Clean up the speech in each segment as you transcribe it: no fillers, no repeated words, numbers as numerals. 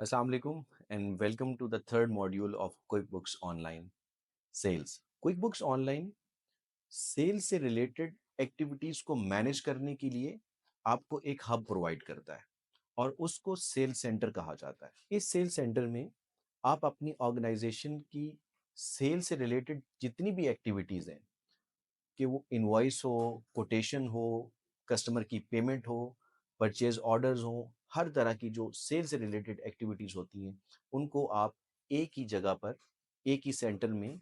Assalamu alaikum and welcome to the third module of QuickBooks Online Sales. QuickBooks Online sales से related activities को manage करने के लिए आपको एक हब प्रोवाइड करता है और उसको सेल्स सेंटर कहा जाता है। इस सेल्स सेंटर में आप अपनी ऑर्गेनाइजेशन की सेल से रिलेटेड जितनी भी एक्टिविटीज हैं, कि वो इनवॉइस हो, कोटेशन हो, कस्टमर की पेमेंट हो, परचेज ऑर्डर्स हो, हर तरह की जो सेल से रिलेटेड एक्टिविटीज होती हैं, उनको आप एक ही जगह पर, एक ही सेंटर में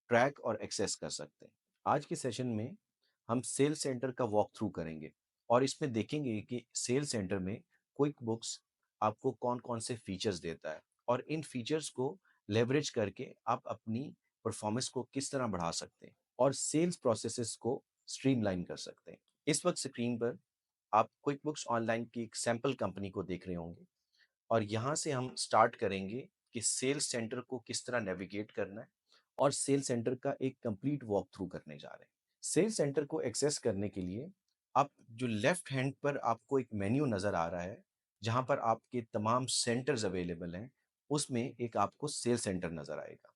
ट्रैक और एक्सेस कर सकते हैं। आज के सेशन में हम सेल सेंटर का वॉक थ्रू करेंगे और इसमें देखेंगे कि सेल सेंटर में क्विक बुक्स आपको कौन कौन से फीचर्स देता है और इन फीचर्स को लेवरेज करके आप अपनी परफॉर्मेंस को किस तरह बढ़ा सकते हैं और सेल्स प्रोसेसेस को स्ट्रीमलाइन कर सकते हैं। इस वक्त स्क्रीन पर आप क्विक बुक्स ऑनलाइन की एक सैंपल कंपनी को देख रहे होंगे और यहाँ से हम स्टार्ट करेंगे कि सेल्स सेंटर को किस तरह नेविगेट करना है और सेल्स सेंटर का एक कंप्लीट वॉक थ्रू करने जा रहे हैं। सेल्स सेंटर को एक्सेस करने के लिए आप जो लेफ्ट हैंड पर आपको एक मेन्यू नज़र आ रहा है, जहाँ पर आपके तमाम सेंटर्स अवेलेबल हैं, उसमें एक आपको सेल्स सेंटर नज़र आएगा।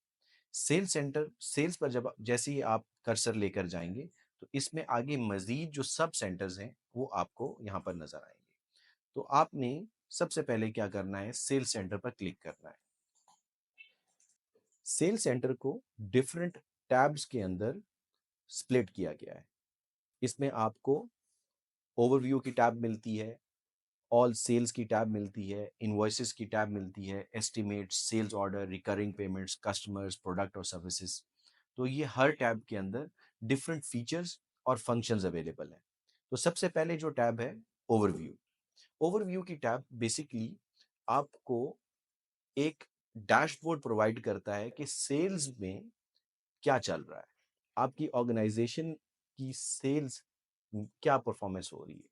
सेल्स सेंटर सेल्स पर जब जैसे ही आप कर्सर लेकर जाएंगे तो इसमें आगे मजीद जो सब सेंटर्स हैं वो आपको यहाँ पर नज़र आएंगे। तो आपने सबसे पहले क्या करना है, सेल्स सेंटर पर क्लिक करना है। सेल्स सेंटर को डिफरेंट टैब्स के अंदर स्प्लिट किया गया है। इसमें आपको ओवरव्यू की टैब मिलती है, ऑल सेल्स की टैब मिलती है, इनवॉइसेस की टैब मिलती है, estimate, sales order, recurring payments, customers, product और सर्विसेज। तो ये हर टैब के अंदर डिफरेंट फीचर्स और फंक्शंस अवेलेबल हैं। तो सबसे पहले जो टैब है, ओवरव्यू। ओवरव्यू की टैब बेसिकली आपको एक डैशबोर्ड प्रोवाइड करता है कि सेल्स में क्या चल रहा है, आपकी ऑर्गेनाइजेशन की सेल्स क्या परफॉर्मेंस हो रही है।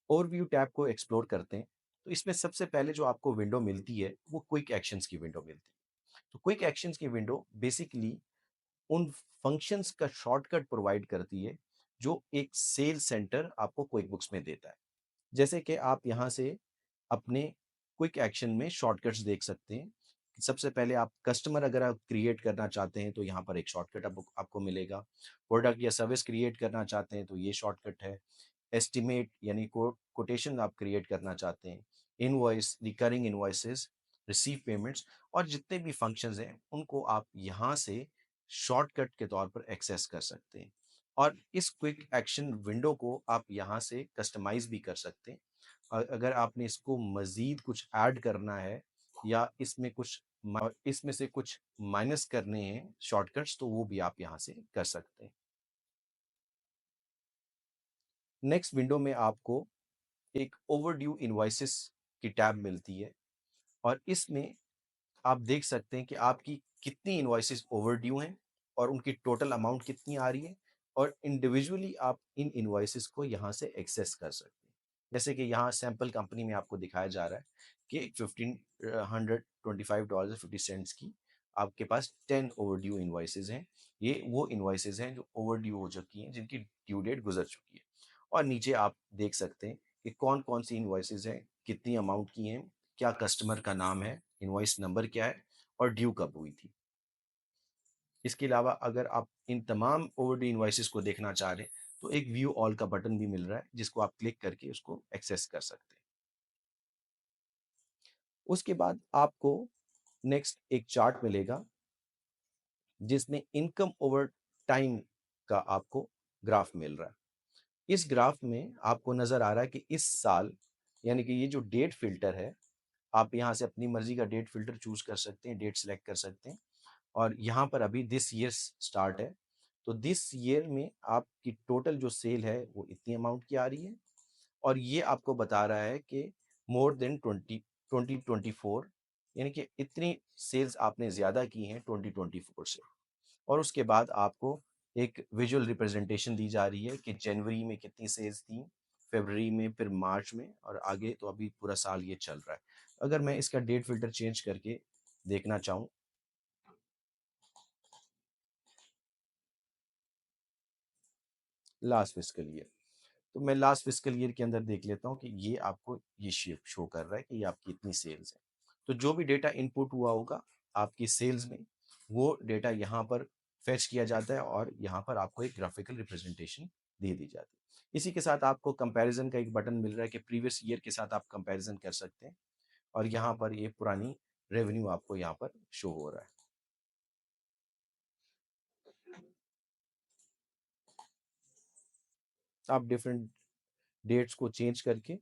ओवरव्यू टैब को एक्सप्लोर करते हैं तो इसमें सबसे पहले जो आपको विंडो मिलती है वो क्विक एक्शंस की विंडो मिलती है। तो क्विक एक्शंस की विंडो बेसिकली उन फंक्शंस का शॉर्टकट प्रोवाइड करती है जो एक सेल सेंटर आपको क्विक बुक्स में देता है। जैसे कि आप यहाँ से अपने क्विक एक्शन में शॉर्टकट्स देख सकते हैं। सबसे पहले आप कस्टमर अगर आप क्रिएट करना चाहते हैं तो यहाँ पर एक शॉर्टकट आपको मिलेगा। प्रोडक्ट या सर्विस क्रिएट करना चाहते हैं तो ये शॉर्टकट है। एस्टिमेट यानी कोटेशन आप क्रिएट करना चाहते हैं, invoice, recurring invoices, receive payments और जितने भी फंक्शंस हैं उनको आप यहाँ से शॉर्टकट के तौर पर एक्सेस कर सकते हैं। और इस क्विक एक्शन विंडो को आप यहाँ से कस्टमाइज भी कर सकते हैं। अगर आपने इसको मजीद कुछ ऐड करना है या इसमें से कुछ माइनस करने हैं शॉर्टकट्स, तो वो भी आप यहाँ से कर सकते हैं। नेक्स्ट विंडो में आपको एक ओवरड्यू इनवॉइसेस की टैब मिलती है और इसमें आप देख सकते हैं कि आपकी कितनी इनवॉइसेस ओवरड्यू हैं और उनकी टोटल अमाउंट कितनी आ रही है और इंडिविजुअली आप इन इनवॉइसेस को यहाँ से एक्सेस कर सकते हैं। जैसे कि यहाँ सैंपल कंपनी में आपको दिखाया जा रहा है कि $1,525.50 की आपके पास 10 ओवरड्यू इनवॉइसेस हैं। ये वो इनवॉइसेस हैं जो ओवरड्यू हो चुकी हैं, जिनकी ड्यू डेट गुजर चुकी है। और नीचे आप देख सकते हैं कि कौन कौन सी इनवॉइसेस हैं, कितनी अमाउंट की हैं, क्या कस्टमर का नाम है, इनवॉइस नंबर क्या है और ड्यू कब हुई थी। इसके अलावा अगर आप इन तमाम ओवरड्यू इनवॉइसेस को देखना चाह रहे हैं तो एक व्यू ऑल का बटन भी मिल रहा है जिसको आप क्लिक करके उसको एक्सेस कर सकते हैं। उसके बाद आपको नेक्स्ट एक चार्ट मिलेगा जिसमें इनकम ओवर टाइम का आपको ग्राफ मिल रहा है। इस ग्राफ में आपको नजर आ रहा है कि इस साल, यानी कि ये जो डेट फिल्टर है, आप यहाँ से अपनी मर्जी का डेट फिल्टर चूज कर सकते हैं, डेट सेलेक्ट कर सकते हैं। और यहाँ पर अभी दिस ईयर स्टार्ट है, तो दिस ईयर में आपकी टोटल जो सेल है वो इतनी अमाउंट की आ रही है और ये आपको बता रहा है कि मोर देन 2024, यानी कि इतनी सेल्स आपने ज़्यादा की हैं 2024 से। और उसके बाद आपको एक विजुअल रिप्रेजेंटेशन दी जा रही है कि जनवरी में कितनी सेल्स थी, फरवरी में, फिर मार्च में और आगे तो अभी पूरा साल ये चल रहा है। अगर मैं इसका डेट फिल्टर चेंज करके देखना चाहूँ, लास्ट फिस्कल ईयर, तो मैं लास्ट फिस्कल ईयर के अंदर देख लेता हूँ कि ये आपको ये शो कर रहा है कि ये आपकी इतनी सेल्स है। तो जो भी डेटा इनपुट हुआ होगा आपकी सेल्स में, वो डेटा यहाँ पर फेच किया जाता है और यहाँ पर आपको एक ग्राफिकल रिप्रेजेंटेशन दे दी जाती है। इसी के साथ आपको कंपैरिजन का एक बटन मिल रहा है कि प्रीवियस ईयर के साथ आप कंपैरिजन कर सकते हैं और यहाँ पर ये पुरानी रेवेन्यू आपको यहाँ पर शो हो रहा है। आप डिफरेंट डेट्स को चेंज करके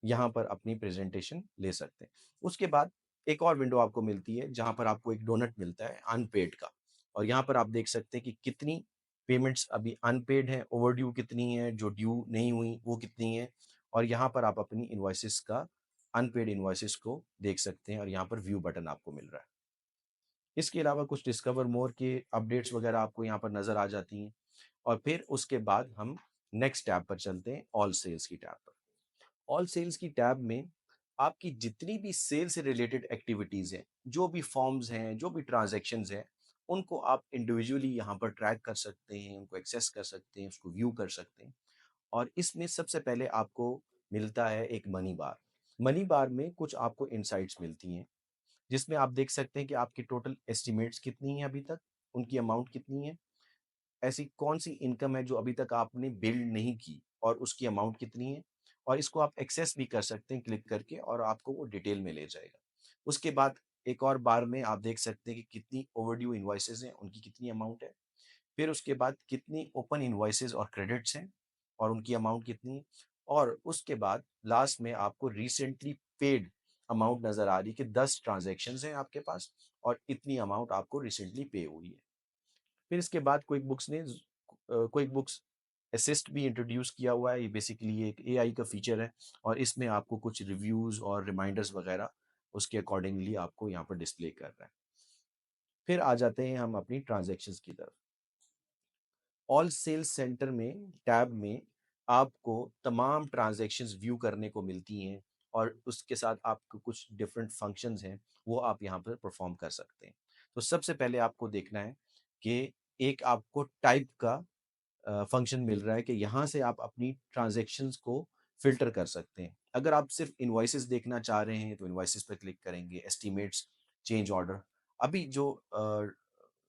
यहाँ पर अपनी प्रेजेंटेशन ले सकते हैं। उसके बाद एक और विंडो आपको मिलती है जहाँ पर आपको एक डोनट मिलता है अनपेड का, और यहाँ पर आप देख सकते हैं कि कितनी पेमेंट्स अभी अनपेड है, ओवरड्यू कितनी है, जो ड्यू नहीं हुई वो कितनी है, और यहाँ पर आप अपनी इन्वॉइसेस का अनपेड इन्वॉइसेस को देख सकते हैं और यहाँ पर व्यू बटन आपको मिल रहा है। इसके अलावा कुछ डिस्कवर मोर के अपडेट्स वगैरह आपको यहाँ पर नजर आ जाती हैं। और फिर उसके बाद हम नेक्स्ट टैब पर चलते हैं, ऑल सेल्स की टैब पर। ऑल सेल्स की टैब में आपकी जितनी भी सेल से रिलेटेड एक्टिविटीज हैं, जो भी फॉर्म्स हैं, जो भी ट्रांजैक्शंस हैं, उनको आप इंडिविजुअली यहाँ पर ट्रैक कर सकते हैं, उनको एक्सेस कर सकते हैं, उसको व्यू कर सकते हैं। और इसमें सबसे पहले आपको मिलता है एक मनी बार। मनी बार में कुछ आपको इनसाइट्स मिलती हैं, जिसमें आप देख सकते हैं कि आपकी टोटल एस्टिमेट्स कितनी है अभी तक, उनकी अमाउंट कितनी है, ऐसी कौन सी इनकम है जो अभी तक आपने बिल्ड नहीं की और उसकी अमाउंट कितनी है। और इसको आप एक्सेस भी कर सकते हैं क्लिक करके और आपको वो डिटेल में ले जाएगा। उसके बाद एक और बार में आप देख सकते हैं कि कितनी ओवरड्यू इनवॉइसेज हैं, उनकी कितनी अमाउंट है। फिर उसके बाद कितनी ओपन इनवॉइसेज और क्रेडिट्स हैं और उनकी अमाउंट कितनी है। और उसके बाद लास्ट में आपको रिसेंटली पेड अमाउंट नजर आ रही है कि 10 ट्रांजेक्शन्स हैं आपके पास और इतनी अमाउंट आपको रिसेंटली पे हुई है। फिर इसके बाद क्विक बुक्स ने क्विक बुक्स असिस्ट भी इंट्रोड्यूस किया हुआ है। ये बेसिकली एक एआई का फीचर है और इसमें आपको कुछ रिव्यूज और रिमाइंडर्स वगैरह उसके अकॉर्डिंगली आपको यहाँ पर डिस्प्ले कर रहा है। फिर आ जाते हैं हम अपनी ट्रांजैक्शंस की तरफ। ऑल सेल्स सेंटर में टैब में आपको तमाम ट्रांजैक्शंस व्यू करने को मिलती हैं और उसके साथ आपको कुछ डिफरेंट फंक्शंस हैं, वो आप यहाँ पर परफॉर्म कर सकते हैं। तो सबसे पहले आपको देखना है कि एक आपको टाइप का फंक्शन मिल रहा है कि यहाँ से आप अपनी ट्रांजैक्शंस को फिल्टर कर सकते हैं। अगर आप सिर्फ इनवॉइसेस देखना चाह रहे हैं तो इनवॉइसेस पर क्लिक करेंगे, एस्टिमेट्स, चेंज ऑर्डर। अभी जो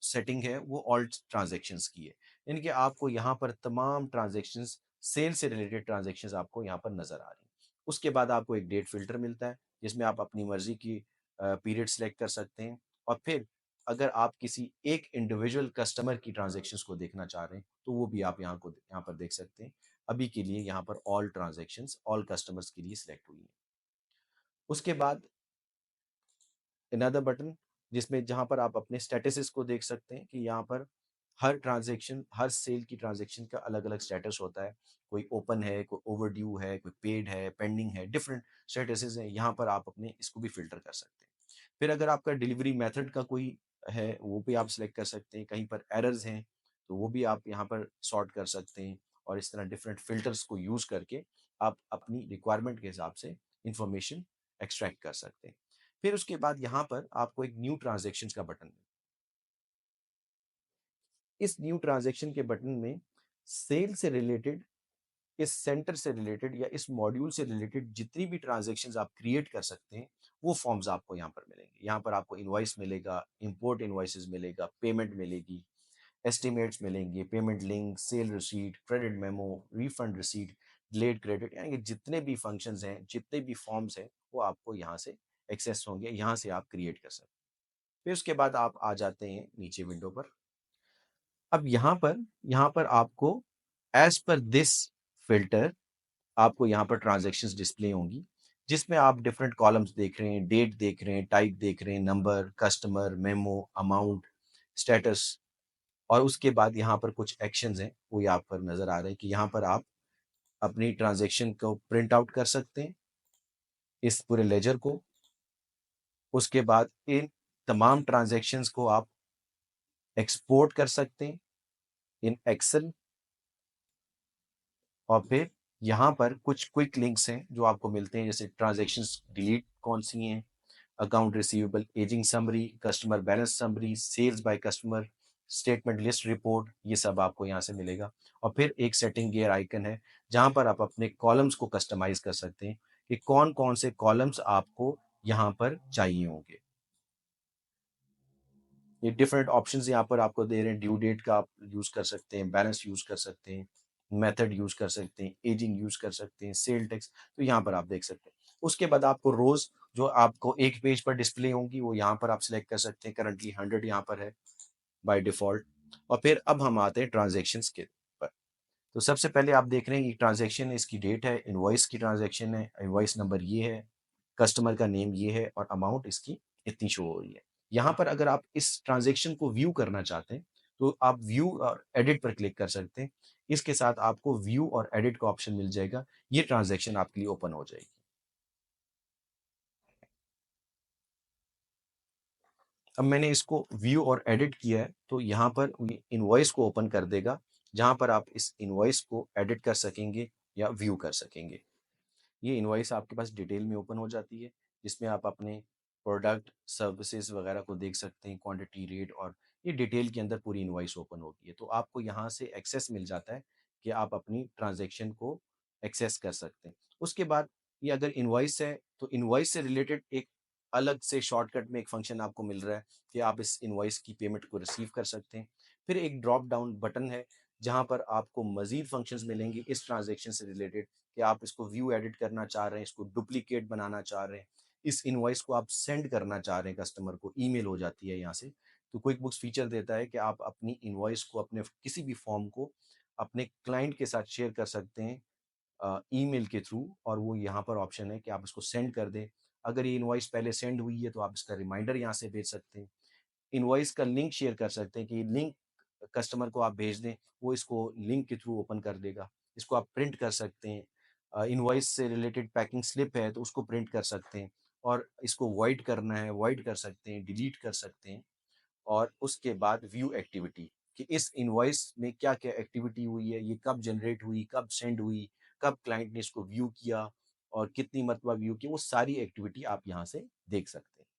सेटिंग है वो ऑल ट्रांजैक्शंस की है, यानी कि आपको यहाँ पर तमाम ट्रांजैक्शंस, सेल से रिलेटेड ट्रांजैक्शंस आपको यहाँ पर नजर आ रही हैं। उसके बाद आपको एक डेट फिल्टर मिलता है जिसमें आप अपनी मर्जी की पीरियड सेलेक्ट कर सकते हैं। और फिर अगर आप किसी एक इंडिविजुअल कस्टमर की ट्रांजैक्शंस को देखना चाह रहे हैं तो वो भी आप यहाँ पर देख सकते हैं। अभी के लिए यहाँ पर ऑल ट्रांजैक्शंस ऑल कस्टमर्स के लिए सिलेक्ट हुई है। उसके बाद अनदर बटन जिसमें जहाँ पर आप अपने स्टेटसेस को देख सकते हैं कि यहाँ पर हर ट्रांजैक्शन, हर सेल की ट्रांजैक्शन का अलग अलग स्टेटस होता है। कोई ओपन है, कोई ओवरड्यू है, कोई पेड है, पेंडिंग है, डिफरेंट स्टेटसेस हैं। यहाँ पर आप अपने इसको भी फिल्टर कर सकते हैं। फिर अगर आपका डिलीवरी मेथड का कोई है वो भी आप सिलेक्ट कर सकते हैं। कहीं पर एरर्स हैं तो वो भी आप यहाँ पर सॉर्ट कर सकते हैं। और इस तरह डिफरेंट फिल्टर्स को यूज करके आप अपनी रिक्वायरमेंट के हिसाब से इंफॉर्मेशन एक्सट्रैक्ट कर सकते हैं। फिर उसके बाद यहाँ पर आपको एक न्यू ट्रांजेक्शन का बटन है। इस न्यू ट्रांजेक्शन के बटन में सेल से रिलेटेड, इस सेंटर से रिलेटेड या इस मॉड्यूल से रिलेटेड जितनी भी ट्रांजेक्शन्स आप क्रिएट कर सकते हैं वो फॉर्म्स आपको यहाँ पर मिलेंगे। यहाँ पर आपको इनवॉइस मिलेगा, इंपोर्ट इनवॉइसेस मिलेगा, पेमेंट मिलेगी, एस्टिमेट्स मिलेंगे, payment link, sale receipt, credit memo, refund receipt, delayed credit, यानी कि जितने भी फंक्शंस हैं, जितने भी फॉर्म्स हैं, वो आपको यहाँ से एक्सेस होंगे, यहाँ से आप क्रिएट कर सकते हैं। फिर उसके बाद आप आ जाते हैं नीचे विंडो पर। अब यहाँ पर आपको एज पर दिस फिल्टर आपको यहाँ पर ट्रांजैक्शंस डिस्प्ले होंगी, जिसमें आप डिफरेंट कॉलम्स देख रहे हैं, डेट देख रहे हैं, टाइप देख रहे हैं, number, customer, memo, amount, status. और उसके बाद यहाँ पर कुछ एक्शंस हैं वो यहाँ पर नजर आ रहे हैं कि यहाँ पर आप अपनी ट्रांजैक्शन को प्रिंट आउट कर सकते हैं, इस पूरे लेजर को। उसके बाद इन तमाम ट्रांजैक्शंस को आप एक्सपोर्ट कर सकते हैं इन एक्सेल। और फिर यहाँ पर कुछ क्विक लिंक्स हैं जो आपको मिलते हैं, जैसे ट्रांजैक्शंस डिलीट कौन सी हैं, account receivable ageing summary, customer balance summary, sales by customer, statement list report, ये सब आपको यहाँ से मिलेगा। और फिर एक सेटिंग गियर आइकन है जहाँ पर आप अपने कॉलम्स को कस्टमाइज कर सकते हैं कि कौन कौन से कॉलम्स आपको यहाँ पर चाहिए होंगे। ये डिफरेंट ऑप्शंस यहाँ पर आपको दे रहे हैं। ड्यू डेट का आप यूज कर सकते हैं, बैलेंस यूज कर सकते हैं, मेथड यूज कर सकते हैं, एजिंग यूज कर सकते हैं, सेल टैक्स, तो यहाँ पर आप देख सकते हैं। उसके बाद आपको रोज जो आपको एक पेज पर डिस्प्ले होंगी वो यहाँ पर आप सिलेक्ट कर सकते हैं। करंटली 100 यहाँ पर है बाय डिफॉल्ट। और फिर अब हम आते हैं ट्रांजेक्शन के पर। तो सबसे पहले आप देख रहे हैं ये ट्रांजेक्शन, इसकी डेट है, इनवॉइस की ट्रांजेक्शन है, इनवॉइस नंबर ये है, कस्टमर का नेम ये है और अमाउंट इसकी इतनी शो हो रही है। यहाँ पर अगर आप इस ट्रांजेक्शन को व्यू करना चाहते हैं तो आप व्यू और एडिट पर क्लिक कर सकते हैं। इसके साथ आपको व्यू और एडिट का ऑप्शन मिल जाएगा। ये ट्रांजेक्शन आपके लिए ओपन हो जाएगी। अब मैंने इसको व्यू और एडिट किया है तो यहाँ पर इनवॉइस को ओपन कर देगा, जहाँ पर आप इस इनवॉइस को एडिट कर सकेंगे या व्यू कर सकेंगे। ये इनवॉइस आपके पास डिटेल में ओपन हो जाती है, जिसमें आप अपने प्रोडक्ट सर्विसेज वगैरह को देख सकते हैं, क्वांटिटी रेट, और ये डिटेल के अंदर पूरी इनवॉइस ओपन होती है। तो आपको यहाँ से एक्सेस मिल जाता है कि आप अपनी ट्रांजैक्शन को एक्सेस कर सकते हैं। उसके बाद ये अगर इनवॉइस है तो इनवॉइस से रिलेटेड एक अलग से शॉर्टकट में एक फंक्शन आपको मिल रहा है कि आप इस इनवॉइस की पेमेंट को रिसीव कर सकते हैं। फिर एक ड्रॉप डाउन बटन है जहाँ पर आपको मजीद फंक्शंस मिलेंगे इस ट्रांजैक्शन से रिलेटेड, कि आप इसको व्यू एडिट करना चाह रहे हैं, इसको डुप्लीकेट बनाना चाह रहे हैं, इस इनवॉइस को आप सेंड करना चाह रहे हैं कस्टमर को, ईमेल हो जाती है यहाँ से। तो क्विक बुक्स फीचर देता है कि आप अपनी इनवॉइस को, अपने किसी भी फॉर्म को अपने क्लाइंट के साथ शेयर कर सकते हैं ईमेल के थ्रू, और वो यहाँ पर ऑप्शन है कि आप इसको सेंड कर दें। अगर ये इनवॉइस पहले सेंड हुई है तो आप इसका रिमाइंडर यहाँ से भेज सकते हैं। इनवॉइस का लिंक शेयर कर सकते हैं कि लिंक कस्टमर को आप भेज दें, वो इसको लिंक के थ्रू ओपन कर देगा। इसको आप प्रिंट कर सकते हैं। इनवॉइस से रिलेटेड पैकिंग स्लिप है तो उसको प्रिंट कर सकते हैं, और इसको वॉइड करना है वॉइड कर सकते हैं, डिलीट कर सकते हैं। और उसके बाद व्यू एक्टिविटी, कि इस इनवॉइस में क्या क्या एक्टिविटी हुई है, ये कब जनरेट हुई, कब सेंड हुई, कब क्लाइंट ने इसको व्यू किया और कितनी मरतबा व्यू किया, वो सारी एक्टिविटी आप यहाँ से देख सकते हैं।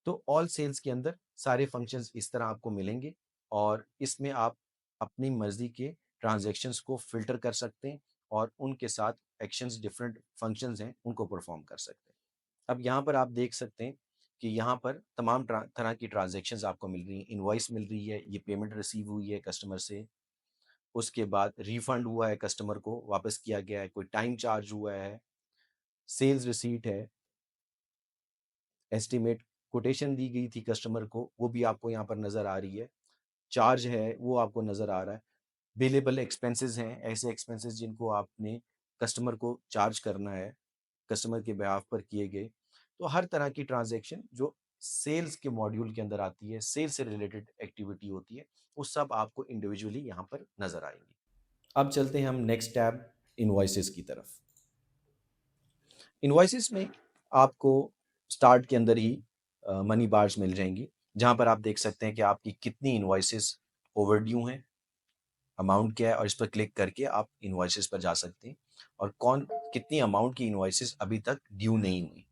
तो ऑल सेल्स के अंदर सारे फंक्शंस इस तरह आपको मिलेंगे, और इसमें आप अपनी मर्जी के ट्रांजैक्शंस को फिल्टर कर सकते हैं और उनके साथ एक्शंस, डिफरेंट फंक्शंस हैं उनको परफॉर्म कर सकते हैं। अब यहाँ पर आप देख सकते हैं कि यहाँ पर तमाम तरह की ट्रांजैक्शंस आपको मिल रही हैं। इनवॉइस मिल रही है, ये पेमेंट रिसीव हुई है कस्टमर से, उसके बाद रिफंड हुआ है, कस्टमर को वापस किया गया है, कोई टाइम चार्ज हुआ है, सेल्स रिसीट है, एस्टिमेट कोटेशन दी गई थी कस्टमर को, वो भी आपको यहाँ पर नज़र आ रही है, चार्ज है वो आपको नज़र आ रहा है, बिलेबल एक्सपेंसेस हैं, ऐसे एक्सपेंसेस जिनको आपने कस्टमर को चार्ज करना है, कस्टमर के बिहाफ पर किए गए। तो हर तरह की ट्रांजैक्शन जो सेल्स के मॉड्यूल के अंदर आती है, सेल्स से रिलेटेड एक्टिविटी होती है, वो सब आपको इंडिविजुअली यहाँ पर नज़र आएंगी। अब चलते हैं हम नेक्स्ट टैब इनवॉइसेस की तरफ। इनवॉइसेस में आपको स्टार्ट के अंदर ही मनी बार्स मिल जाएंगी, जहाँ पर आप देख सकते हैं कि आपकी कितनी इनवॉइसेस ओवरड्यू हैं, अमाउंट क्या है, और इस पर क्लिक करके आप इनवॉइसेस पर जा सकते हैं, और कौन कितनी अमाउंट की इनवॉइसेस अभी तक ड्यू नहीं हुई,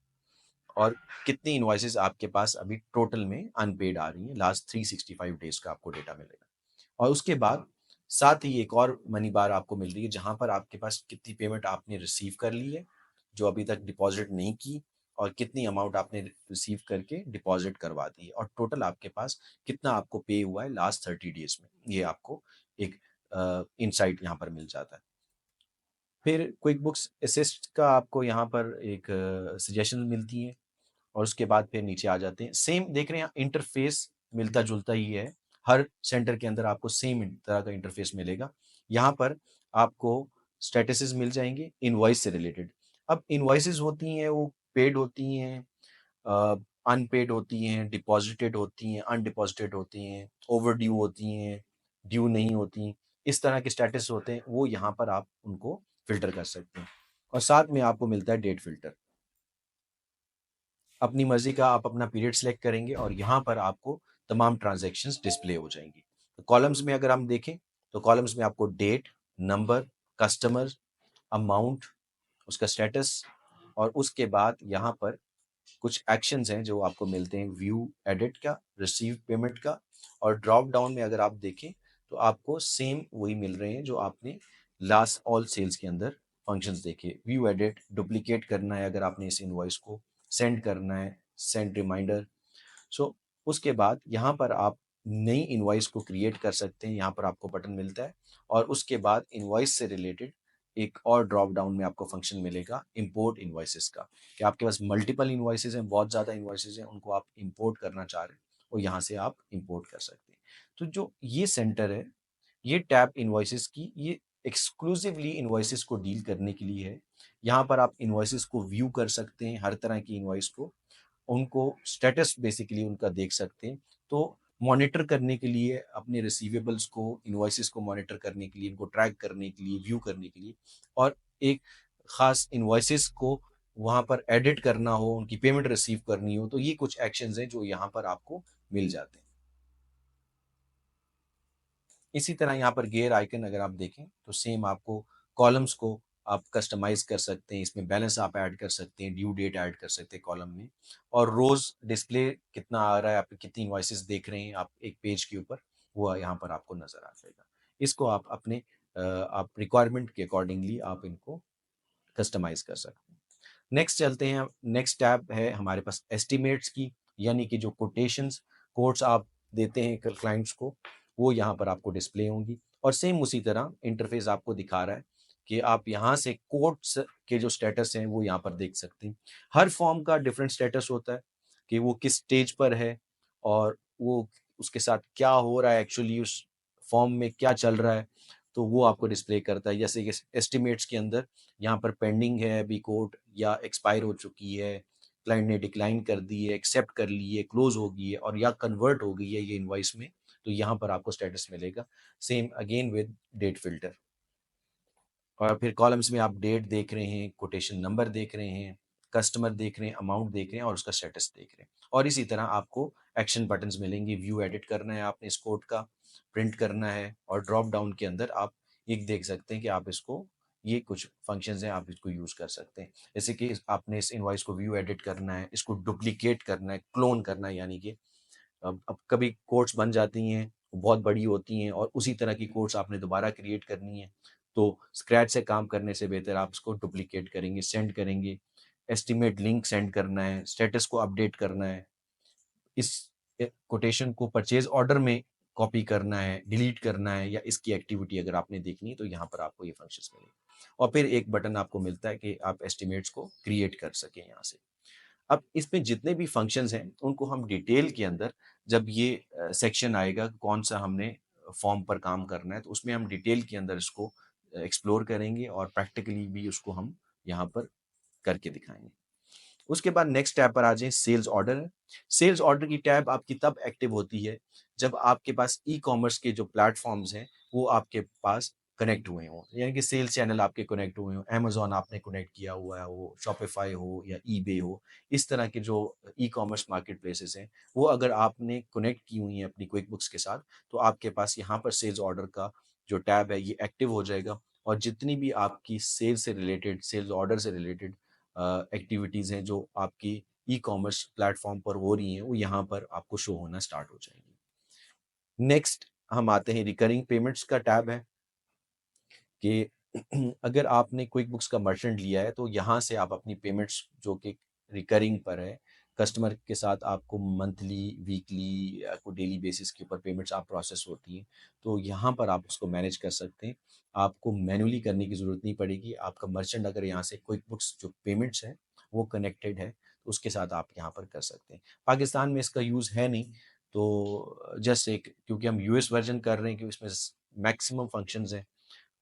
और कितनी इनवॉइसेस आपके पास अभी टोटल में अनपेड आ रही हैं। लास्ट 365 डेज का आपको डेटा मिलेगा। और उसके बाद साथ ही एक और मनी बार आपको मिल रही है, जहां पर आपके पास कितनी पेमेंट आपने रिसीव कर ली है जो अभी तक डिपॉजिट नहीं की, और कितनी अमाउंट आपने रिसीव करके डिपॉजिट करवा दी है, और टोटल आपके पास कितना आपको पे हुआ है लास्ट 30 डेज में। ये आपको एक इंसाइट यहाँ पर मिल जाता है। फिर क्विक बुक्स असिस्ट का आपको यहाँ पर एक सजेशन मिलती है, और उसके बाद फिर नीचे आ जाते हैं। सेम देख रहे हैं, इंटरफेस मिलता जुलता ही है, हर सेंटर के अंदर आपको सेम तरह का इंटरफेस मिलेगा। यहाँ पर आपको स्टेटसेस मिल जाएंगे इनवॉइस से रिलेटेड। अब इनवॉइसेस होती हैं वो पेड होती हैं, अनपेड होती हैं, डिपॉजिटेड होती हैं, अनडिपॉजिटेड होती हैं, ओवरड्यू होती हैं, ड्यू नहीं होती। इस तरह के स्टेटस होते हैं, वो यहाँ पर आप उनको फिल्टर कर सकते हैं। और साथ में आपको मिलता है डेट फिल्टर। अपनी मर्जी का आप अपना पीरियड सेलेक्ट करेंगे और यहाँ पर आपको तमाम ट्रांजैक्शंस डिस्प्ले हो जाएंगी। तो कॉलम्स में अगर हम देखें तो कॉलम्स में आपको डेट, नंबर, कस्टमर, अमाउंट, उसका स्टेटस, और उसके बाद यहाँ पर कुछ एक्शंस हैं जो आपको मिलते हैं, व्यू एडिट का, रिसीव पेमेंट का, और ड्रॉप डाउन में अगर आप देखें तो आपको सेम वही मिल रहे हैं जो आपने लास्ट ऑल सेल्स के अंदर फंक्शंस देखे, व्यू एडिट, डुप्लीकेट करना है अगर आपने इस इनवॉइस को, सेंड करना है, सेंड रिमाइंडर। सो उसके बाद यहाँ पर आप नई इनवॉइस को क्रिएट कर सकते हैं, यहाँ पर आपको बटन मिलता है और उसके बाद इनवॉइस से रिलेटेड एक और ड्रॉप डाउन में आपको फंक्शन मिलेगा इंपोर्ट इनवॉइसेस का, कि आपके पास मल्टीपल इनवॉइसेस हैं, बहुत ज़्यादा इनवॉइसेस हैं, उनको आप इंपोर्ट करना चाह रहे हैं और यहाँ से आप इंपोर्ट कर सकते हैं। तो जो ये सेंटर है, ये टैब इनवॉइसेस की, ये एक्सक्लूसिवली इनवॉइसेस को डील करने के लिए है। यहाँ पर आप इनवॉइसेस को व्यू कर सकते हैं, हर तरह की इनवॉइस को, उनको स्टेटस बेसिकली उनका देख सकते हैं। तो मॉनिटर करने के लिए अपने रिसीवेबल्स को, इनवॉइसेस को मॉनिटर करने के लिए, इनको ट्रैक करने के लिए, व्यू करने के लिए, और एक खास इनवॉइसेस को वहाँ पर एडिट करना हो, उनकी पेमेंट रिसीव करनी हो, तो ये कुछ एक्शंस हैं जो यहाँ पर आपको मिल जाते हैं। इसी तरह यहाँ पर गियर आइकन अगर आप देखें तो सेम आपको कॉलम्स को आप कस्टमाइज कर सकते हैं, इसमें बैलेंस आप ऐड कर सकते हैं, ड्यू डेट ऐड कर सकते हैं कॉलम में, और रोज डिस्प्ले कितना आ रहा है, आप कितनी इनवॉइसेस देख रहे हैं आप एक पेज के ऊपर, वो यहाँ पर आपको नजर आ जाएगा। इसको आप अपने आप रिक्वायरमेंट के अकॉर्डिंगली आप इनको कस्टमाइज कर सकते हैं। नेक्स्ट चलते हैं, नेक्स्ट टैब है हमारे पास एस्टिमेट्स की, यानी कि जो कोटेशंस, कोट्स आप देते हैं क्लाइंट्स को, वो यहाँ पर आपको डिस्प्ले होंगी, और सेम उसी तरह इंटरफेस आपको दिखा रहा है कि आप यहाँ से कोट्स के जो स्टेटस हैं वो यहाँ पर देख सकते हैं। हर फॉर्म का डिफरेंट स्टेटस होता है कि वो किस स्टेज पर है और वो उसके साथ क्या हो रहा है, एक्चुअली उस फॉर्म में क्या चल रहा है, तो वो आपको डिस्प्ले करता है। जैसे कि एस्टिमेट्स के अंदर यहाँ पर पेंडिंग है अभी कोट, या एक्सपायर हो चुकी है, क्लाइंट ने डिक्लाइन कर दी है, एक्सेप्ट कर ली है, क्लोज हो गई है, और या कन्वर्ट हो गई है ये इनवॉइस में, तो यहाँ पर आपको स्टेटस मिलेगा। Same again with date filter, और फिर कॉलम्स में आप डेट देख रहे हैं, कोटेशन नंबर देख रहे हैं, कस्टमर देख रहे हैं, अमाउंट देख रहे हैं और उसका स्टेटस देख रहे हैं। और इसी तरह आपको एक्शन बटन्स मिलेंगे, व्यू एडिट करना है आपने इस कोड का, प्रिंट करना है, और ड्रॉप डाउन के अंदर आप ये देख सकते हैं कि आप इसको, ये कुछ फंक्शंस हैं आप इसको यूज़ कर सकते हैं। जैसे कि आपने इस इनवॉइस को व्यू एडिट करना है, इसको डुप्लीकेट करना है, क्लोन करना है, यानी कि अब कभी कोट्स बन जाती हैं, बहुत बड़ी होती हैं, और उसी तरह की कोट्स आपने दोबारा क्रिएट करनी है, तो स्क्रैच से काम करने से बेहतर आप इसको डुप्लीकेट करेंगे, सेंड करेंगे, एस्टिमेट लिंक सेंड करना है, स्टेटस को अपडेट करना है, इस कोटेशन को परचेज ऑर्डर में कॉपी करना है, डिलीट करना है, या इसकी एक्टिविटी अगर आपने देखनी है तो यहाँ पर आपको ये फंक्शंस मिलेंगे। और फिर एक बटन आपको मिलता है कि आप एस्टिमेट्स को क्रिएट कर सकें यहाँ से। अब इसमें जितने भी फंक्शंस हैं उनको हम डिटेल के अंदर, जब ये सेक्शन आएगा कौन सा हमने फॉर्म पर काम करना है, तो उसमें हम डिटेल के अंदर इसको एक्सप्लोर करेंगे और प्रैक्टिकली भी उसको हम यहाँ पर करके दिखाएंगे। उसके बाद नेक्स्ट टैब पर आ जाए, सेल्स ऑर्डर है। सेल्स ऑर्डर की टैब आपकी तब एक्टिव होती है जब आपके पास ई कॉमर्स के जो प्लेटफॉर्म्स हैं वो आपके पास कनेक्ट हुए हों, यानी कि सेल्स चैनल आपके कनेक्ट हुए हों, अमेजोन आपने कनेक्ट किया हुआ है, हो शॉपिफाई हो या ईबे हो, इस तरह के जो ई कॉमर्स मार्केट प्लेसेस हैं, वो अगर आपने कनेक्ट की हुई हैं अपनी क्विक बुक्स के साथ, तो आपके पास यहाँ पर सेल्स ऑर्डर का जो टैब है ये एक्टिव हो जाएगा, और जितनी भी आपकी सेल्स से रिलेटेड, सेल्स ऑर्डर से रिलेटेड एक्टिविटीज़ हैं जो आपकी ई कॉमर्स प्लेटफॉर्म पर हो रही हैं, वो यहाँ पर आपको शो होना स्टार्ट हो जाएंगी। नेक्स्ट हम आते हैं, रिकरिंग पेमेंट्स का टैब है कि अगर आपने क्विक बुक्स का मर्चेंट लिया है तो यहाँ से आप अपनी पेमेंट्स जो कि रिकरिंग पर है, कस्टमर के साथ आपको मंथली, वीकली या कोई डेली बेसिस के ऊपर पेमेंट्स आप प्रोसेस होती हैं, तो यहाँ पर आप उसको मैनेज कर सकते हैं। आपको मैन्युअली करने की ज़रूरत नहीं पड़ेगी। आपका मर्चेंट अगर यहाँ से क्विक बुक्स जो पेमेंट्स है वो कनेक्टेड है, तो उसके साथ आप यहाँ पर कर सकते हैं। पाकिस्तान में इसका यूज़ है नहीं, तो जस्ट एक, क्योंकि हम यूएस वर्जन कर रहे हैं कि उसमें मैक्सिमम फंक्शंस हैं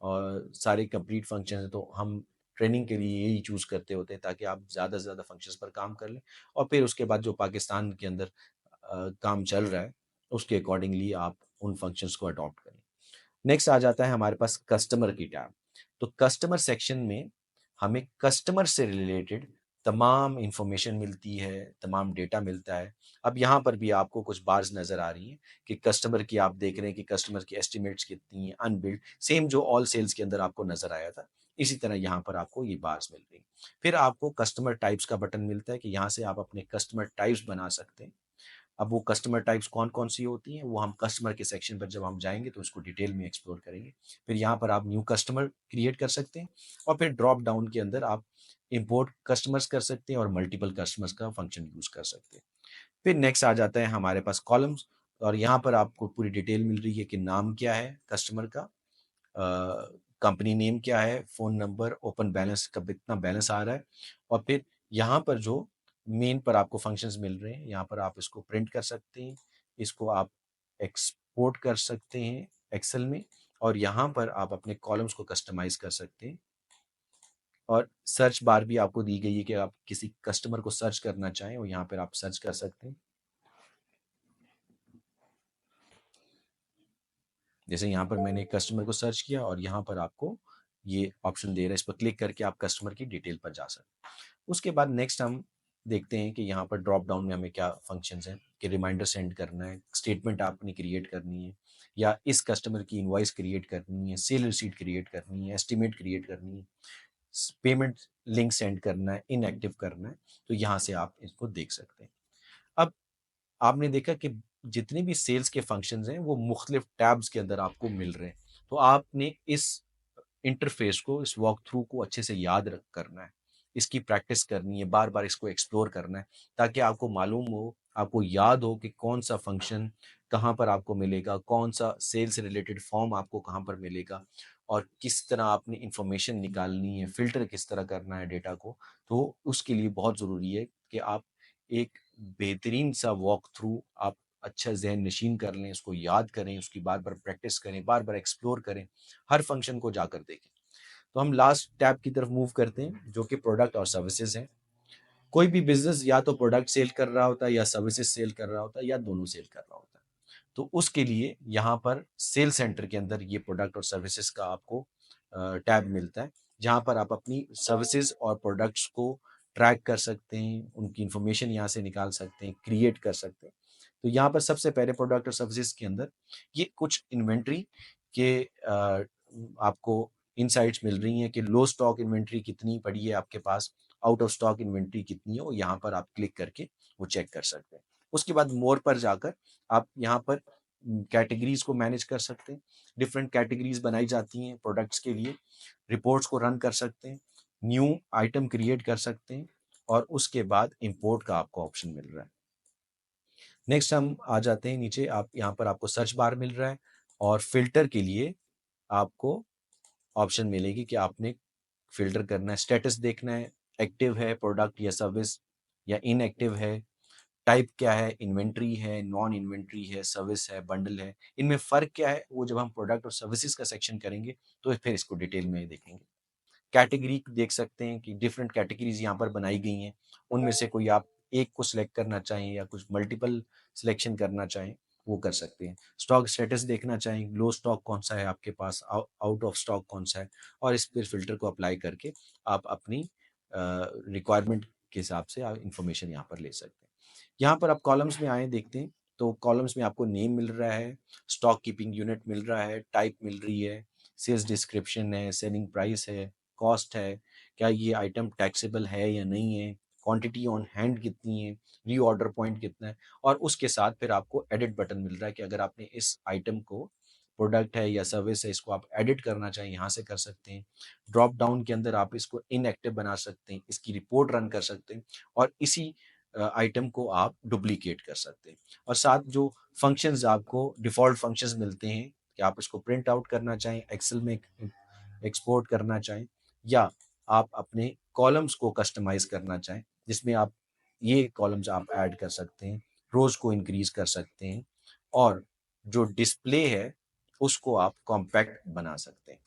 और सारे कंप्लीट फंक्शन हैं, तो हम ट्रेनिंग के लिए यही चूज़ करते होते हैं ताकि आप ज़्यादा से ज़्यादा फंक्शंस पर काम कर लें, और फिर उसके बाद जो पाकिस्तान के अंदर काम चल रहा है उसके अकॉर्डिंगली आप उन फंक्शंस को अडॉप्ट करें। नेक्स्ट आ जाता है हमारे पास कस्टमर की टैब। तो कस्टमर सेक्शन में हमें कस्टमर से रिलेटेड तमाम इंफॉर्मेशन मिलती है, तमाम डेटा मिलता है। अब यहाँ पर भी आपको कुछ बार्स नज़र आ रही हैं कि कस्टमर की, आप देख रहे हैं कि कस्टमर की एस्टिमेट्स कितनी हैं, अनबिल्ड, सेम जो ऑल सेल्स के अंदर आपको नज़र आया था, इसी तरह यहाँ पर आपको ये बार्स मिल रही हैं। फिर आपको कस्टमर टाइप्स का बटन मिलता है कि यहाँ से आप अपने कस्टमर टाइप्स बना सकते हैं। अब वो कस्टमर टाइप्स कौन-कौन सी होती हैं, वो हम कस्टमर के सेक्शन पर जब हम जाएँगे तो उसको डिटेल में एक्सप्लोर करेंगे। फिर यहाँ पर आप न्यू कस्टमर क्रिएट कर सकते हैं और फिर ड्रॉप डाउन के अंदर आप इम्पोर्ट कस्टमर्स कर सकते हैं और मल्टीपल कस्टमर्स का फंक्शन यूज़ कर सकते हैं। फिर नेक्स्ट आ जाता है हमारे पास कॉलम्स और यहाँ पर आपको पूरी डिटेल मिल रही है कि नाम क्या है कस्टमर का, कंपनी नेम क्या है, फ़ोन नंबर, ओपन बैलेंस का कितना बैलेंस आ रहा है और फिर यहाँ पर जो मेन पर आपको फंक्शंस मिल रहे हैं, यहाँ पर आप इसको प्रिंट कर सकते हैं, इसको आप एक्सपोर्ट कर सकते हैं एक्सेल में और यहाँ पर आप अपने कॉलम्स को कस्टमाइज़ कर सकते हैं और सर्च बार भी आपको दी गई है कि आप किसी कस्टमर को सर्च करना चाहें और यहाँ पर आप सर्च कर सकते हैं। जैसे यहाँ पर मैंने एक कस्टमर को सर्च किया और यहाँ पर आपको ये ऑप्शन दे रहा है, इस पर क्लिक करके आप कस्टमर की डिटेल पर जा सकते हैं। उसके बाद नेक्स्ट हम देखते हैं कि यहाँ पर ड्रॉप डाउन में हमें क्या फंक्शंस हैं कि रिमाइंडर सेंड करना है, स्टेटमेंट आपने क्रिएट करनी है या इस कस्टमर की इनवॉइस क्रिएट करनी है, सेल रिसीट क्रिएट करनी है, एस्टिमेट क्रिएट करनी है, पेमेंट लिंक सेंड करना है, इनएक्टिव करना है, तो यहाँ से आप इसको देख सकते हैं। अब आपने देखा कि जितने भी सेल्स के फंक्शंस हैं वो मुख्तलिफ टैब्स के अंदर आपको मिल रहे हैं, तो आपने इस इंटरफेस को, इस वॉक थ्रू को अच्छे से याद रख करना है, इसकी प्रैक्टिस करनी है, बार बार इसको एक्सप्लोर करना है ताकि आपको मालूम हो, आपको याद हो कि कौन सा फंक्शन कहाँ पर आपको मिलेगा, कौन सा सेल्स से रिलेटेड फॉर्म आपको कहाँ पर मिलेगा और किस तरह आपने इंफॉर्मेशन निकालनी है, फिल्टर किस तरह करना है डेटा को। तो उसके लिए बहुत ज़रूरी है कि आप एक बेहतरीन सा वॉक थ्रू आप अच्छा ज़हन नशीन कर लें, उसको याद करें, उसकी बार बार प्रैक्टिस करें, बार बार एक्सप्लोर करें, हर फंक्शन को जाकर देखें। तो हम लास्ट टैब की तरफ मूव करते हैं जो कि प्रोडक्ट और सर्विसेज हैं। कोई भी बिजनेस या तो प्रोडक्ट सेल कर रहा होता है या सर्विसेज सेल कर रहा होता है या दोनों सेल कर रहा होता है। तो उसके लिए यहाँ पर सेल सेंटर के अंदर ये प्रोडक्ट और सर्विसेज का आपको टैब मिलता है जहाँ पर आप अपनी सर्विसेज और प्रोडक्ट्स को ट्रैक कर सकते हैं, उनकी इंफॉर्मेशन यहाँ से निकाल सकते हैं, क्रिएट कर सकते हैं। तो यहाँ पर सबसे पहले प्रोडक्ट और सर्विसेज के अंदर ये कुछ इन्वेंट्री के आपको इनसाइट्स मिल रही हैं कि लो स्टॉक इन्वेंट्री कितनी पड़ी है आपके पास, आउट ऑफ स्टॉक इन्वेंट्री कितनी है, वो यहाँ पर आप क्लिक करके वो चेक कर सकते हैं। उसके बाद मोर पर जाकर आप यहाँ पर कैटेगरीज को मैनेज कर सकते हैं, डिफरेंट कैटेगरीज बनाई जाती हैं प्रोडक्ट्स के लिए, रिपोर्ट्स को रन कर सकते हैं, न्यू आइटम क्रिएट कर सकते हैं और उसके बाद इंपोर्ट का आपको ऑप्शन मिल रहा है। नेक्स्ट हम आ जाते हैं नीचे, आप यहाँ पर आपको सर्च बार मिल रहा है और फिल्टर के लिए आपको ऑप्शन मिलेगी कि आपने फ़िल्टर करना है, स्टेटस देखना है, एक्टिव है प्रोडक्ट या सर्विस या इनएक्टिव है, टाइप क्या है, इन्वेंट्री है, नॉन इन्वेंट्री है, सर्विस है, बंडल है। इनमें फ़र्क क्या है, वो जब हम प्रोडक्ट और सर्विसेज़ का सेक्शन करेंगे, तो फिर इसको डिटेल में देखेंगे। कैटेगरी देख सकते हैं कि डिफरेंट कैटेगरीज़ यहाँ पर बनाई गई हैं। उनमें से कोई आप एक को सिलेक्ट करना चाहें या कुछ मल्टीपल सिलेक्शन करना चाहें, वो कर सकते हैं। स्टॉक स्टेटस देखना चाहें, लो स्टॉक कौन-सा है आपके पास, आउट ऑफ स्टॉक कौन-सा है और इस पे फ़िल्टर को अप्लाई करके आप अपनी रिक्वायरमेंट के हिसाब से आप इन्फॉर्मेशन यहाँ पर ले सकते हैं। यहाँ पर आप कॉलम्स में आएँ देखते हैं, तो कॉलम्स में आपको नेम मिल रहा है, स्टॉक कीपिंग यूनिट मिल रहा है, टाइप मिल रही है, सेल्स डिस्क्रिप्शन है, सेलिंग प्राइस है, कॉस्ट है, क्या ये आइटम टैक्सेबल है या नहीं है, क्वांटिटी ऑन हैंड कितनी है, रीऑर्डर पॉइंट कितना है और उसके साथ फिर आपको एडिट बटन मिल रहा है कि अगर आपने इस आइटम को, प्रोडक्ट है या सर्विस है, इसको आप एडिट करना चाहें यहाँ से कर सकते हैं। ड्रॉप डाउन के अंदर आप इसको इनएक्टिव बना सकते हैं, इसकी रिपोर्ट रन कर सकते हैं और इसी आइटम को आप डुप्लीकेट कर सकते हैं और साथ जो फंक्शंस आपको डिफ़ॉल्ट फंक्शंस मिलते हैं कि आप इसको प्रिंट आउट करना चाहें, एक्सेल में एक्सपोर्ट करना चाहें या आप अपने कॉलम्स को कस्टमाइज़ करना चाहें, जिसमें आप ये कॉलम्स आप ऐड कर सकते हैं, रोज़ को इंक्रीज़ कर सकते हैं और जो डिस्प्ले है, उसको आप कॉम्पैक्ट बना सकते हैं।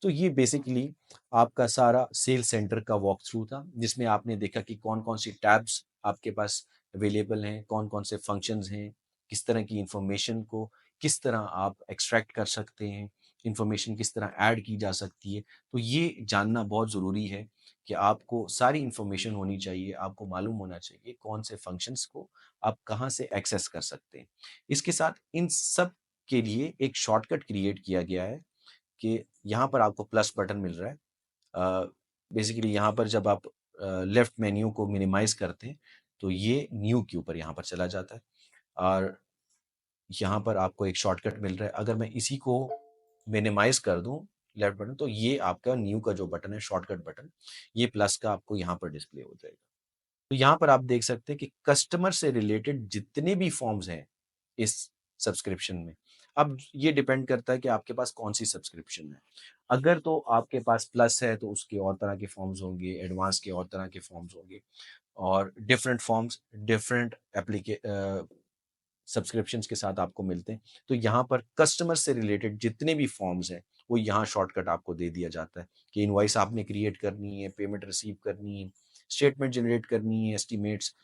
तो ये बेसिकली आपका सारा सेल सेंटर का वॉक थ्रू था, जिसमें आपने देखा कि कौन-कौन सी टैब्स आपके पास अवेलेबल हैं, कौन-कौन से फंक्शंस हैं, किस तरह की इंफॉर्मेशन को किस तरह आप एक्सट्रैक्ट कर सकते हैं, इंफॉर्मेशन किस तरह ऐड की जा सकती है। तो ये जानना बहुत ज़रूरी है कि आपको सारी इंफॉर्मेशन होनी चाहिए, आपको मालूम होना चाहिए कौन से फंक्शंस को आप कहाँ से एक्सेस कर सकते हैं। इसके साथ इन सब के लिए एक शॉर्टकट क्रिएट किया गया है कि यहाँ पर आपको प्लस बटन मिल रहा है। बेसिकली यहाँ पर जब आप लेफ्ट मेन्यू को मिनिमाइज़ करते हैं, तो ये न्यू के ऊपर यहाँ पर चला जाता है और यहाँ पर आपको एक शॉर्टकट मिल रहा है। अगर मैं इसी को मिनिमाइज कर दूं लेफ्ट बटन, तो ये आपका न्यू का जो बटन है, शॉर्टकट बटन, ये प्लस का आपको यहाँ पर डिस्प्ले हो जाएगा। तो यहाँ पर आप देख सकते हैं कि कस्टमर से रिलेटेड जितने भी फॉर्म्स हैं इस सब्सक्रिप्शन में, अब ये डिपेंड करता है कि आपके पास कौन सी सब्सक्रिप्शन है। अगर तो आपके पास प्लस है तो उसके और तरह के फॉर्म्स होंगे, एडवांस के और तरह के फॉर्म्स होंगे, और डिफरेंट फॉर्म्स डिफरेंट एप्लीके सब्सक्रिप्शंस के साथ आपको मिलते हैं। तो यहाँ पर कस्टमर से रिलेटेड जितने भी फॉर्म्स हैं वो यहाँ शॉर्टकट आपको दे दिया जाता है कि इनवॉइस आपने क्रिएट करनी है, पेमेंट रिसीव करनी है, स्टेटमेंट जनरेट करनी है, एस्टिमेट्स,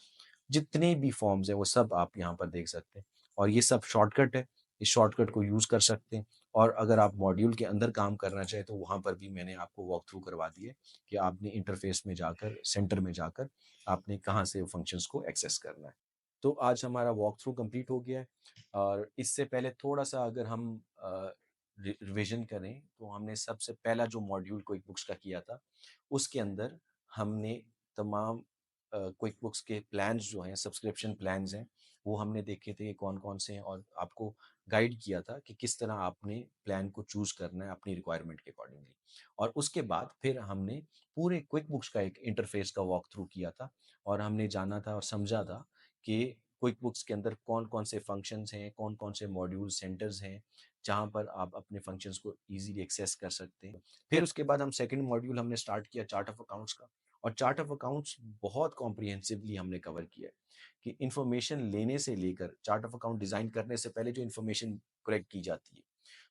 जितने भी फॉर्म्स हैं वो सब आप यहाँ पर देख सकते हैं। और ये सब शॉर्टकट है, इस शॉर्टकट को यूज़ कर सकते हैं। और अगर आप मॉड्यूल के अंदर काम करना चाहें तो वहाँ पर भी मैंने आपको वॉक थ्रू करवा दिया है कि आपने इंटरफेस में जाकर, सेंटर में जाकर आपने कहाँ से फंक्शंस को एक्सेस करना है। तो आज हमारा वॉक थ्रू कंप्लीट हो गया है। और इससे पहले थोड़ा-सा अगर हम रिविज़न करें तो हमने सबसे पहला जो मॉड्यूल क्विक बुक्स का किया था, उसके अंदर हमने तमाम क्विक बुक्स के प्लान्स जो हैं, सब्सक्रिप्शन प्लान्स हैं, वो हमने देखे थे कौन-कौन से हैं और आपको गाइड किया था कि किस तरह आपने प्लान को चूज़ करना है अपनी रिक्वायरमेंट के अकॉर्डिंगली। और उसके बाद फिर हमने पूरे क्विक बुक्स का एक इंटरफ़ेस का वॉक थ्रू किया था और हमने जाना था और समझा था कि क्विक बुक्स के अंदर कौन-कौन से फंक्शंस हैं, कौन-कौन से मॉड्यूल सेंटर्स हैं, जहाँ पर आप अपने फंक्शंस को ईज़िली एक्सेस कर सकते हैं। फिर उसके बाद हम सेकंड मॉड्यूल हमने स्टार्ट किया चार्ट ऑफ अकाउंट्स का, और चार्ट ऑफ अकाउंट्स बहुत कॉम्प्रिहेंसिवली हमने कवर किया है कि इन्फॉर्मेशन लेने से लेकर चार्ट ऑफ अकाउंट डिज़ाइन करने से पहले जो इन्फॉर्मेशन कलेक्ट की जाती है,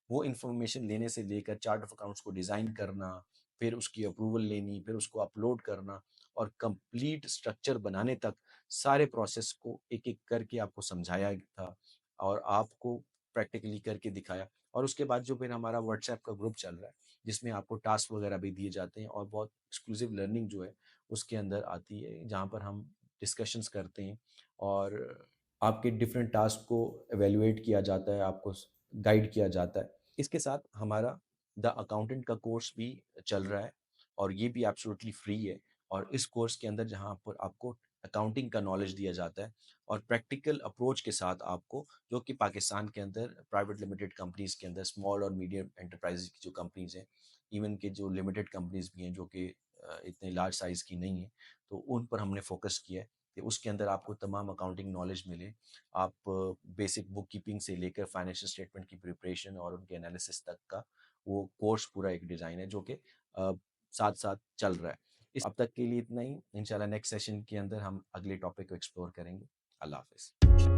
वो इन्फॉर्मेशन लेने से लेकर चार्ट ऑफ अकाउंट्स को डिज़ाइन करना, फिर उसकी अप्रूवल लेनी, फिर उसको अपलोड करना और कंप्लीट स्ट्रक्चर बनाने तक सारे प्रोसेस को एक-एक करके आपको समझाया था और आपको प्रैक्टिकली करके दिखाया। और उसके बाद जो फिर हमारा व्हाट्सएप का ग्रुप चल रहा है, जिसमें आपको टास्क वगैरह भी दिए जाते हैं और बहुत एक्सक्लूसिव लर्निंग जो है उसके अंदर आती है, जहाँ पर हम डिस्कशंस करते हैं और आपके डिफरेंट टास्क को इवैल्यूएट किया जाता है, आपको गाइड किया जाता है। इसके साथ हमारा द अकाउंटेंट का कोर्स भी चल रहा है और ये भी एब्सोल्युटली फ्री है। और इस कोर्स के अंदर जहाँ पर आपको अकाउंटिंग का नॉलेज दिया जाता है और प्रैक्टिकल अप्रोच के साथ आपको, जो कि पाकिस्तान के अंदर प्राइवेट लिमिटेड कंपनीज के अंदर स्मॉल और मीडियम एंटरप्राइजेज की जो कंपनीज हैं, इवन के जो लिमिटेड कंपनीज भी हैं जो कि इतने लार्ज साइज़ की नहीं है, तो उन पर हमने फोकस किया है कि उसके अंदर आपको तमाम अकाउंटिंग नॉलेज मिले। आप बेसिक बुक कीपिंग से लेकर फाइनेंशियल स्टेटमेंट की प्रिपरेशन और उनके एनालिसिस तक का वो कोर्स पूरा एक डिज़ाइन है जो कि साथ-साथ चल रहा है। इस अब तक के लिए इतना ही। इंशाल्लाह नेक्स्ट सेशन के अंदर हम अगले टॉपिक को एक्सप्लोर करेंगे। अल्लाह हाफ़िज़।